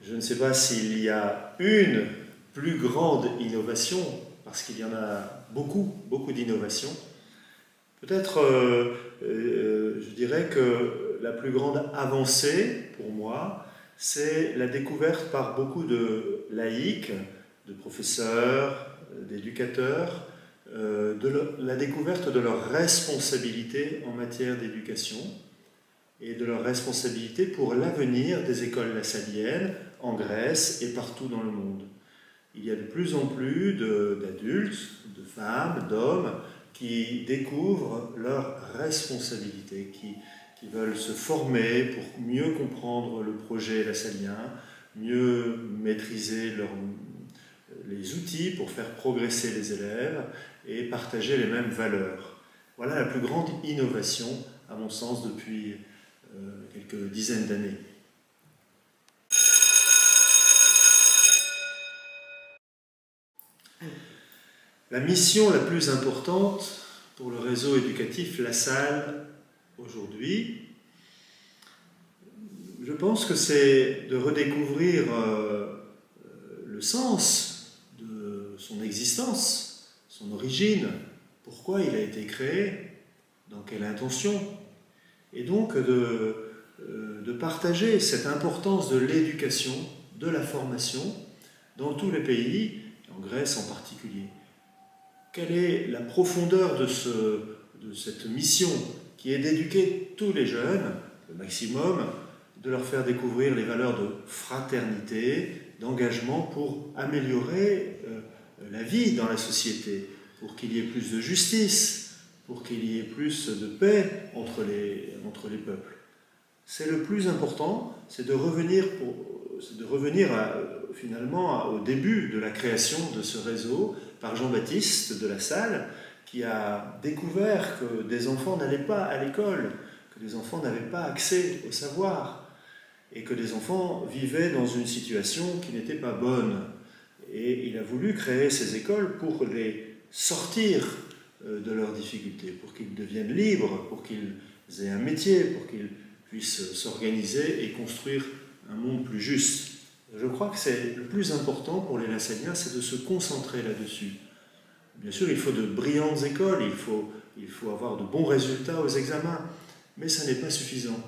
Je ne sais pas s'il y a une plus grande innovation, parce qu'il y en a beaucoup, beaucoup d'innovations. Peut-être, je dirais que la plus grande avancée, pour moi, c'est la découverte par beaucoup de laïcs, de professeurs, d'éducateurs, la découverte de leur responsabilité en matière d'éducation et de leur responsabilité pour l'avenir des écoles lassaliennes en Grèce et partout dans le monde. Il y a de plus en plus d'adultes, de femmes, d'hommes qui découvrent leurs responsabilités, qui veulent se former pour mieux comprendre le projet lassalien, mieux maîtriser les outils pour faire progresser les élèves et partager les mêmes valeurs. Voilà la plus grande innovation, à mon sens, depuis quelques dizaines d'années. La mission la plus importante pour le réseau éducatif La Salle aujourd'hui, je pense que c'est de redécouvrir le sens de son existence, son origine, pourquoi il a été créé, dans quelle intention, et donc de partager cette importance de l'éducation, de la formation, dans tous les pays, en Grèce en particulier. Quelle est la profondeur de cette mission qui est d'éduquer tous les jeunes, le maximum, de leur faire découvrir les valeurs de fraternité, d'engagement pour améliorer la vie dans la société, pour qu'il y ait plus de justice, pour qu'il y ait plus de paix entre les peuples. C'est le plus important, c'est de revenir, finalement au début de la création de ce réseau par Jean-Baptiste de La Salle, qui a découvert que des enfants n'allaient pas à l'école, que des enfants n'avaient pas accès au savoir, et que des enfants vivaient dans une situation qui n'était pas bonne. Et il a voulu créer ces écoles pour les sortir de leurs difficultés, pour qu'ils deviennent libres, pour qu'ils aient un métier, pour qu'ils puissent s'organiser et construire un monde plus juste. Je crois que c'est le plus important pour les Lassaliens, c'est de se concentrer là-dessus. Bien sûr, il faut de brillantes écoles, il faut avoir de bons résultats aux examens, mais ça n'est pas suffisant.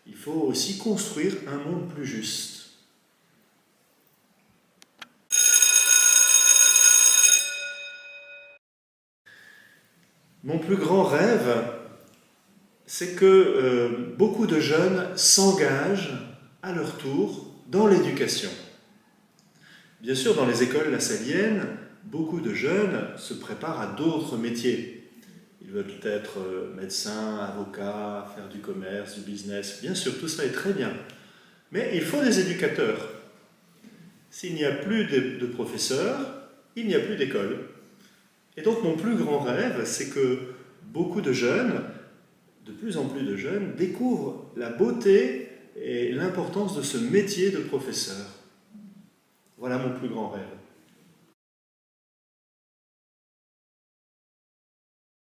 Il faut aussi construire un monde plus juste. Mon plus grand rêve, c'est que beaucoup de jeunes s'engagent à leur tour dans l'éducation. Bien sûr, dans les écoles lassaliennes, beaucoup de jeunes se préparent à d'autres métiers. Ils veulent être médecins, avocats, faire du commerce, du business. Bien sûr, tout ça est très bien. Mais il faut des éducateurs. S'il n'y a plus de professeurs, il n'y a plus d'école. Et donc mon plus grand rêve, c'est que beaucoup de jeunes, de plus en plus de jeunes, découvrent la beauté et l'importance de ce métier de professeur. Voilà mon plus grand rêve.